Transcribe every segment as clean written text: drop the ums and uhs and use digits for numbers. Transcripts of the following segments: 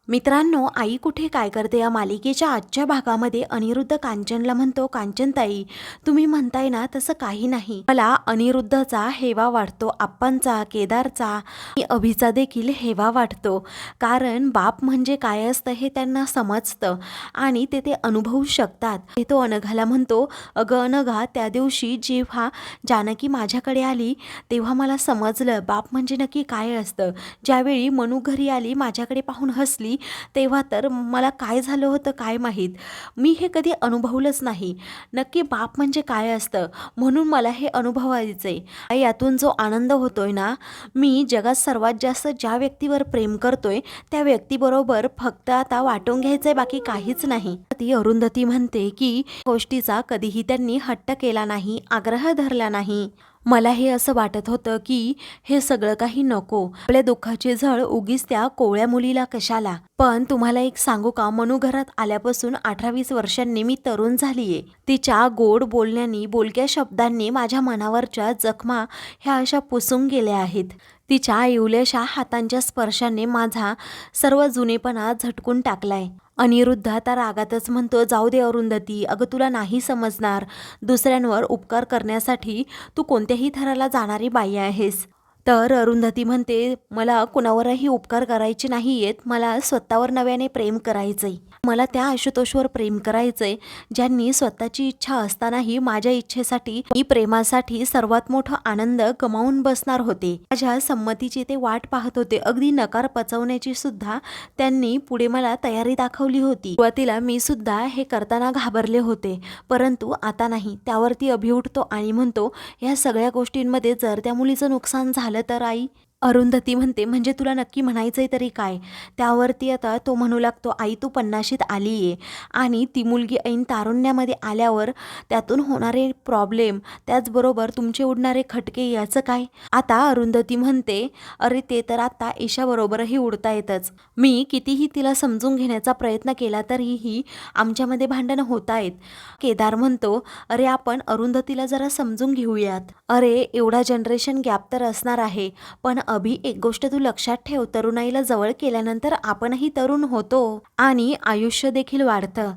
मित्रांनो, आई कुठे काय करते या मालिकेच्या आजच्या भागामध्ये अनिरुद्ध कांचनला म्हणतो, कांचनताई तुम्ही म्हणताय ना तसं काही नाही. मला अनिरुद्धचा हेवा वाटतो, आप्पांचा, केदारचा आणि अभिचा देखील हेवा वाटतो. कारण बाप म्हणजे काय असतं हे त्यांना समजतं आणि ते अनुभवू शकतात. तो अनघाला म्हणतो, अगं अनघा, त्या दिवशी जेव्हा जानकी माझ्याकडे आली तेव्हा मला समजलं बाप म्हणजे नक्की काय असतं. ज्यावेळी मनू घरी आली, माझ्याकडे पाहून हसली, तेव्हा तर मला काय झालं होतं काय माहीत. मी हे कधी अनुभवलंच नाही. नक्की बाप म्हणजे काय असतं, म्हणून मला हे अनुभवायचंय. यातून जो आनंद होतोय ना, मी जगात सर्वात जास्त ज्या व्यक्तीवर प्रेम करतोय त्या व्यक्तीबरोबर फक्त आता वाटून घ्यायचंय, बाकी काहीच नाही. ती अरुंधती म्हणते की गोष्टीचा कधीही त्यांनी हट्ट केला नाही, आग्रह धरला नाही. मला हे असं वाटत होतं की हे सगळं काही नको, आपल्या दुःखाची झळ उगीच त्या कोवळ्या मुलीला कशाला. पण तुम्हाला एक सांगू का, मनू घरात आल्यापासून 18-20 वर्षांनी मी तरुण झालीये. तिच्या गोड बोलण्यानी, बोलक्या शब्दांनी माझ्या मनावरच्या जखमा ह्या अशा पुसून गेल्या आहेत. तिच्या इवल्याशा हातांच्या स्पर्शाने माझा सर्व जुनेपणा झटकून टाकलाय. अनिरुद्ध आता रागातच म्हणतो, जाऊ दे अरुंधती, अगं तुला नाही समजणार. दुसऱ्यांवर उपकार करण्यासाठी तू कोणत्याही थराला जाणारी बाई आहेस. तर अरुंधती म्हणते, मला कुणावरही उपकार करायचे नाहीयेत, मला स्वतःवर नव्याने प्रेम करायचंय. मला त्या आशुतोषवर प्रेम करायचंय ज्यांनी स्वतःची इच्छा असतानाही माझ्या इच्छेसाठी, मी प्रेमासाठी सर्वात मोठा आनंद गमावून बसणार होते. माझ्या संमतीची ते वाट पाहत होते. अगदी नकार पचवण्याची सुद्धा त्यांनी पुढे मला तयारी दाखवली होती. सुरुवातीला मी सुद्धा हे करताना घाबरले होते, परंतु आता नाही. त्यावरती अभि उठतो आणि म्हणतो, या सगळ्या गोष्टींमध्ये जर त्या मुलीचं नुकसान झालं तर आई. अरुंधती म्हणते, म्हणजे तुला नक्की म्हणायचंय तरी काय. त्यावरती आता तो म्हणू लागतो, आई तू 50शीत आलीये आणि ती मुलगी ऐन तारुण्यामध्ये आल्यावर त्यातून होणारे प्रॉब्लेम, त्याचबरोबर तुमचे उडणारे खटके, याचं काय. आता अरुंधती म्हणते, अरे ते तर आता ईशाबरोबरही उडता येतच. मी कितीही तिला समजून घेण्याचा प्रयत्न केला तरीही आमच्यामध्ये भांडणं होत आहेत. केदार म्हणतो, अरे आपण अरुंधतीला जरा समजून घेऊयात. अरे एवढा जनरेशन गॅप तर असणार आहे, पण अभि एक गोष्ट तू लक्षात ठेव, तरुणाईला जवळ केल्यानंतर आपणही तरुण होतो आणि आयुष्य देखील वाढतं.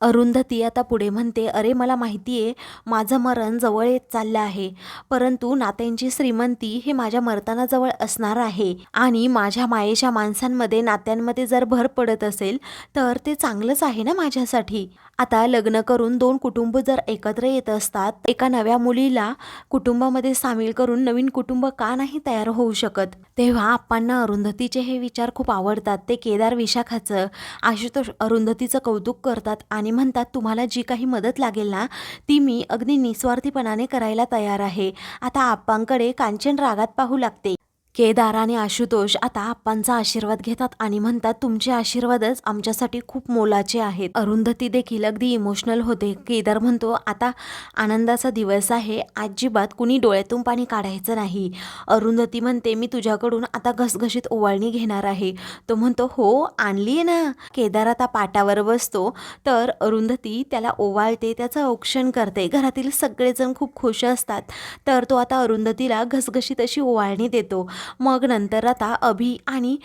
अरुंधती आता पुढे म्हणते, अरे मला माहितीये माझं मरण जवळ येत चाललं आहे, परंतु नात्यांची श्रीमंती हे माझ्या मरताना जवळ असणार आहे आणि माझ्या मायेच्या माणसांमध्ये, नात्यांमध्ये जर भर पडत असेल तर ते चांगलंच आहे ना माझ्यासाठी. आता लग्न करून 2 कुटुंब जर एकत्र येत असतात, एका नव्या मुलीला कुटुंबामध्ये सामील करून नवीन कुटुंब का नाही तयार होऊ शकत. तेव्हा आप्पांना अरुंधतीचे हे विचार खूप आवडतात. ते केदार, विशाखाचं, आशुतोष अरुंधतीचं कौतुक करतात आणि म्हणतात, तुम्हाला जी काही मदत लागेल ना ती मी अगदी निस्वार्थीपणाने करायला तयार आहे. आता आप्पांकडे कांचन रागात पाहू लागते. केदार आणि आशुतोष आता आप्पांचा आशीर्वाद घेतात आणि म्हणतात, तुमचे आशीर्वादच आमच्यासाठी खूप मोलाचे आहेत. अरुंधती देखील अगदी इमोशनल होते. केदार म्हणतो, आता आनंदाचा दिवस आहे, अजिबात कुणी डोळ्यातून पाणी काढायचं नाही. अरुंधती म्हणते, मी तुझ्याकडून आता घसघशीत ओवाळणी घेणार आहे. तो म्हणतो, हो आणलीये ना. केदार आता पाटावर बसतो तर अरुंधती त्याला ओवाळते, त्याचं औक्षण करते. घरातील सगळेजण खूप खुश असतात. तर तो आता अरुंधतीला घसघशीत अशी ओवाळणी देतो. मग नंतर आता अभि आणि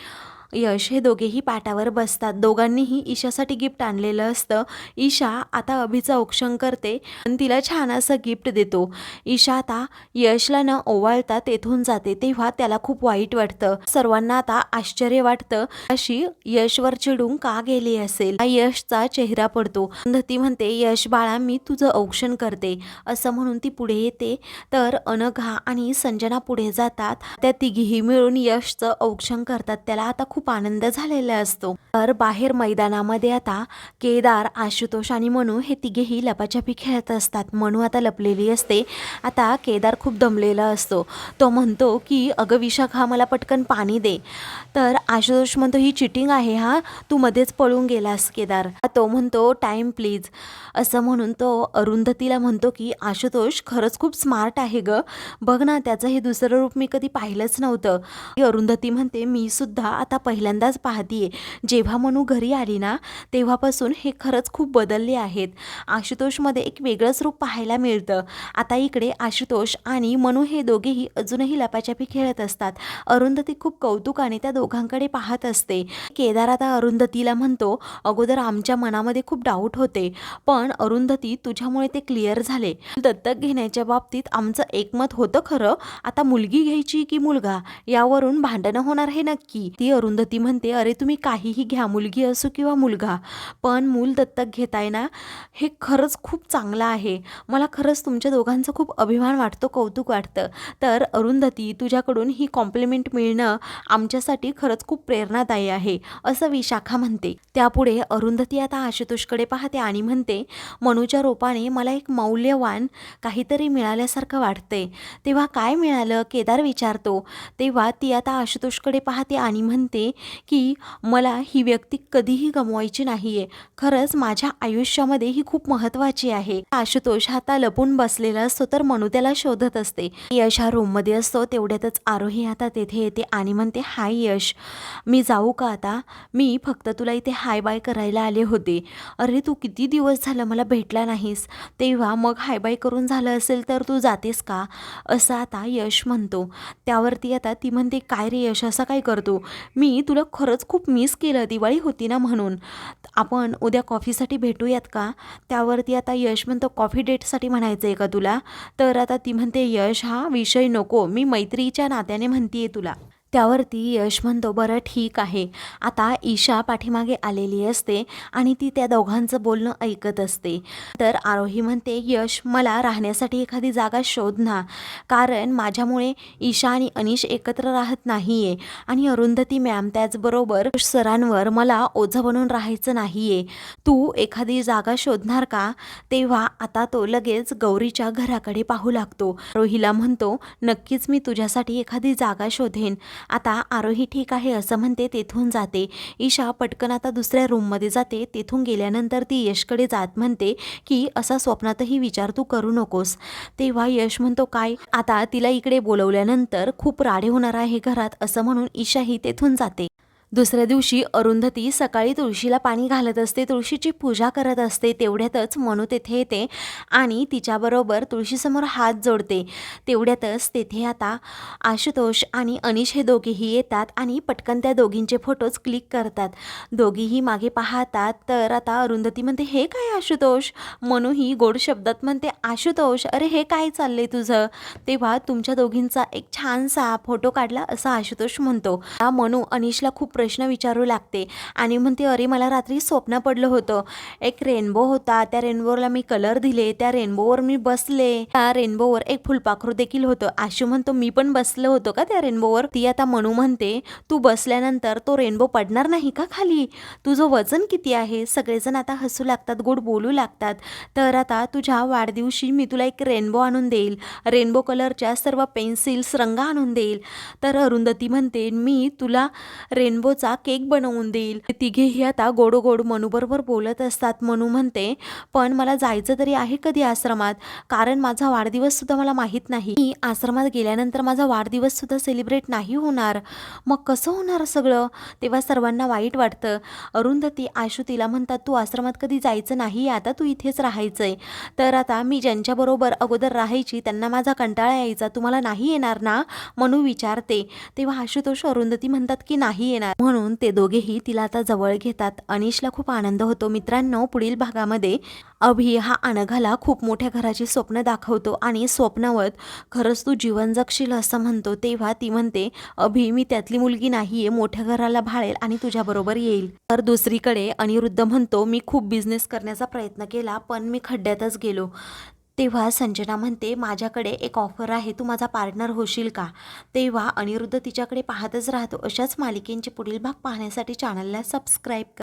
यश हे दोघेही पाटावर बसतात. दोघांनीही ईशासाठी गिफ्ट आणलेलं असतं. ईशा आता अभिचं औक्षण करते आणि तिला छान असं गिफ्ट देतो. ईशा आता यशला न ओवाळता तेथून जाते, तेव्हा त्याला खूप वाईट वाटतं. सर्वांना आता आश्चर्य वाटतं, अशी यशवर चिडून का गेली असेल. यशचा चेहरा पडतो. अरुंधती म्हणते, यश बाळा, मी तुझं औक्षण करते, असं म्हणून ती पुढे येते. तर अनघा आणि संजना पुढे जातात. त्या तिघीही मिळून यशचं औक्षण करतात. त्याला आता खूप आनंद झालेला असतो. तर बाहेर मैदानामध्ये आता केदार, आशुतोष आणि मनू हे तिघेही लपाछपी खेळत असतात. मनू आता लपलेली असते. आता केदार खूप दमलेला असतो. तो म्हणतो की अगं विशाखा, मला पटकन पाणी दे. तर आशुतोष म्हणतो, ही चिटिंग आहे हा, तू मध्येच पळून गेलास. केदार तो म्हणतो, टाइम प्लीज, असं म्हणून तो अरुंधतीला म्हणतो की आशुतोष खरंच खूप स्मार्ट आहे ग, बघ ना त्याचं हे दुसरं रूप मी कधी पाहिलंच नव्हतं. अरुंधती म्हणते, मी सुद्धा आता पहिल्यांदाच पाहतीये. जेव्हा मनू घरी आली ना तेव्हापासून हे खरंच खूप बदलले आहेत. आशुतोषमध्ये एक वेगळंच रूप पाहायला मिळतं. आता इकडे आशुतोष आणि मनू हे दोघेही अजूनही लपाछपी खेळत असतात. अरुंधती खूप कौतुकाने त्या दोघांकडे पाहत असते. केदार आता अरुंधतीला म्हणतो, अगोदर आमच्या मनामध्ये खूप डाऊट होते, पण अरुंधती तुझ्यामुळे ते क्लिअर झाले. दत्तक घेण्याच्या बाबतीत आमचं एकमत होतं खरं, आता मुलगी घ्यायची की मुलगा यावरून भांडणं होणार हे नक्की. ती अरुंधती म्हणते, अरे तुम्ही काहीही घ्या, मुलगी असो किंवा मुलगा, पण मूल दत्तक घेताय ना हे खरंच खूप चांगलं आहे. मला खरंच तुमच्या दोघांचा खूप अभिमान वाटतो, कौतुक वाटतं. तर अरुंधती तुझ्याकडून ही कॉम्प्लिमेंट मिळणं आमच्यासाठी खरंच खूप प्रेरणादायी आहे असं विशाखा म्हणते. त्यापुढे अरुंधती आता आशुतोषकडे पाहते आणि म्हणते, मनूच्या रूपाने मला एक मौल्यवान काहीतरी मिळाल्यासारखं वाटते. तेव्हा काय मिळालं केदार विचारतो. तेव्हा ती आता आशुतोषकडे पाहते आणि म्हणते की मला ही व्यक्ती कधीही गमवायची नाहीये. खरंच माझ्या आयुष्यामध्ये ही खूप महत्त्वाची आहे. आशुतोष आता लपून बसलेला असतो तर मनू त्याला शोधत असते. यश हा रूममध्ये असतो. तेवढ्यातच आरोही आता तेथे येते आणि म्हणते, हाय यश, मी जाऊ का आता? मी फक्त तुला इथे हाय बाय करायला आले होते. अरे तू किती दिवस झालं मला भेटला नाहीस. तेव्हा मग हाय बाय करून झालं असेल तर तू जातेस का, असं आता यश म्हणतो. त्यावरती आता ती म्हणते, काय रे यश असं काय करतो? मी तुला खरंच खूप मिस केलं, दिवाळी होती ना म्हणून. आपण उद्या कॉफीसाठी भेटूयात का? त्यावरती आता यश म्हणतो, कॉफी डेटसाठी म्हणायचं आहे का तुला? तर आता ती म्हणते, यश हा विषय नको, मी मैत्रीच्या नात्याने म्हणतीये तुला. त्यावरती यश म्हणतो, बरं ठीक आहे. आता ईशा पाठीमागे आलेली असते आणि ती त्या दोघांचं बोलणं ऐकत असते. तर आरोही म्हणते, यश मला राहण्यासाठी एखादी जागा शोध ना, कारण माझ्यामुळे ईशा आणि अनिश एकत्र राहत नाहीये आणि अरुंधती मॅम त्याचबरोबर सरांवर मला ओझं बनून राहायचं नाहीये. तू एखादी जागा शोधणार का? तेव्हा आता तो लगेच गौरीच्या घराकडे पाहू लागतो. आरोहीला म्हणतो, नक्कीच मी तुझ्यासाठी एखादी जागा शोधेन. आता आरोही ठीक आहे असं म्हणते, तेथून जाते. ईशा पटकन आता दुसऱ्या रूममध्ये जाते. तेथून गेल्यानंतर ती यशकडे जात म्हणते की असा स्वप्नातही विचार तू करू नकोस. तेव्हा यश म्हणतो, काय? आता तिला इकडे बोलवल्यानंतर खूप राडे होणार आहे घरात असं म्हणून ईशाही तेथून जाते. दुसऱ्या दिवशी अरुंधती सकाळी तुळशीला पाणी घालत असते, तुळशीची पूजा करत असते. तेवढ्यातच मनू तेथे येते आणि तिच्याबरोबर तुळशीसमोर हात जोडते. तेवढ्यातच तेथे आता आशुतोष आणि अनिश हे दोघेही येतात आणि पटकन त्या दोघींचे फोटोज क्लिक करतात. दोघीही मागे पाहतात. तर आता अरुंधती म्हणते, हे काय आशुतोष? मनूही गोड शब्दात म्हणते, आशुतोष अरे हे काय चाललंय तुझं? तेव्हा तुमच्या दोघींचा एक छानसा फोटो काढला असं आशुतोष म्हणतो. मनू अनिशला खूप प्रश्न विचारू लागते आणि म्हणते, अरे मला रात्री स्वप्न पडलं होतं, एक रेनबो होता, त्या रेनबोला मी कलर दिले, त्या रेनबोवर मी बसले, त्या रेनबोवर एक फुलपाखरू देखील होतं. आशू म्हणतो, मी पण बसलो होतो का त्या रेनबोवर? ती आता मनू म्हणते, तू बसल्यानंतर तो रेनबो पडणार नाही का खाली? तुझं वजन किती आहे? सगळेजण आता हसू लागतात, गोड बोलू लागतात. तर आता तुझ्या वाढदिवशी मी तुला एक रेनबो आणून देईल, रेनबो कलरच्या सर्व पेन्सिल्स रंग आणून देईल. तर अरुंधती म्हणते, मी तुला रेनबोचा केक बनवून देईल. तिघेही आता गोडोगोड मनूबरोबर बोलत असतात. मनू म्हणते, पण मला जायचं तरी आहे कधी आश्रमात, कारण माझा वाढदिवस सुद्धा मला माहीत नाही. मी आश्रमात गेल्यानंतर माझा वाढदिवस सुद्धा सेलिब्रेट नाही होणार, मग कसं होणार सगळं? तेव्हा सर्वांना वाईट वाटतं. अरुंधती आशू तिला म्हणतात, तू आश्रमात कधी जायचं नाही, आता तू इथेच राहायचंय. तर आता मी ज्यांच्याबरोबर अगोदर राहायची त्यांना माझा कंटाळा यायचा, तुम्हाला नाही येणार ना? मनू विचारते. तेव्हा आशुतोष अरुंधती म्हणतात की नाही येणार. म्हणून ते दोघेही तिला आता जवळ घेतात. अनिशला खूप आनंद होतो. मित्रांनो, पुढील भागामध्ये अभि हा अनघाला खूप मोठ्या घराची स्वप्न दाखवतो आणि स्वप्नावत खरंच तू जीवन जगशील असं म्हणतो. तेव्हा ती म्हणते, अभि मी त्यातली मुलगी नाहीये, मोठ्या घराला भाळेल आणि तुझ्याबरोबर येईल. तर दुसरीकडे अनिरुद्ध म्हणतो, मी खूप बिझनेस करण्याचा प्रयत्न केला पण मी खड्ड्यातच गेलो. तेव्हा संजना म्हणते, माझ्याकडे एक ऑफर आहे, तू माझा पार्टनर होशील का? तेव्हा अनिरुद्ध तिच्याकडे पाहतच राहतो. अशाच मालिकेंचे पुढील भाग पाहण्यासाठी चॅनलला सबस्क्राईब करा.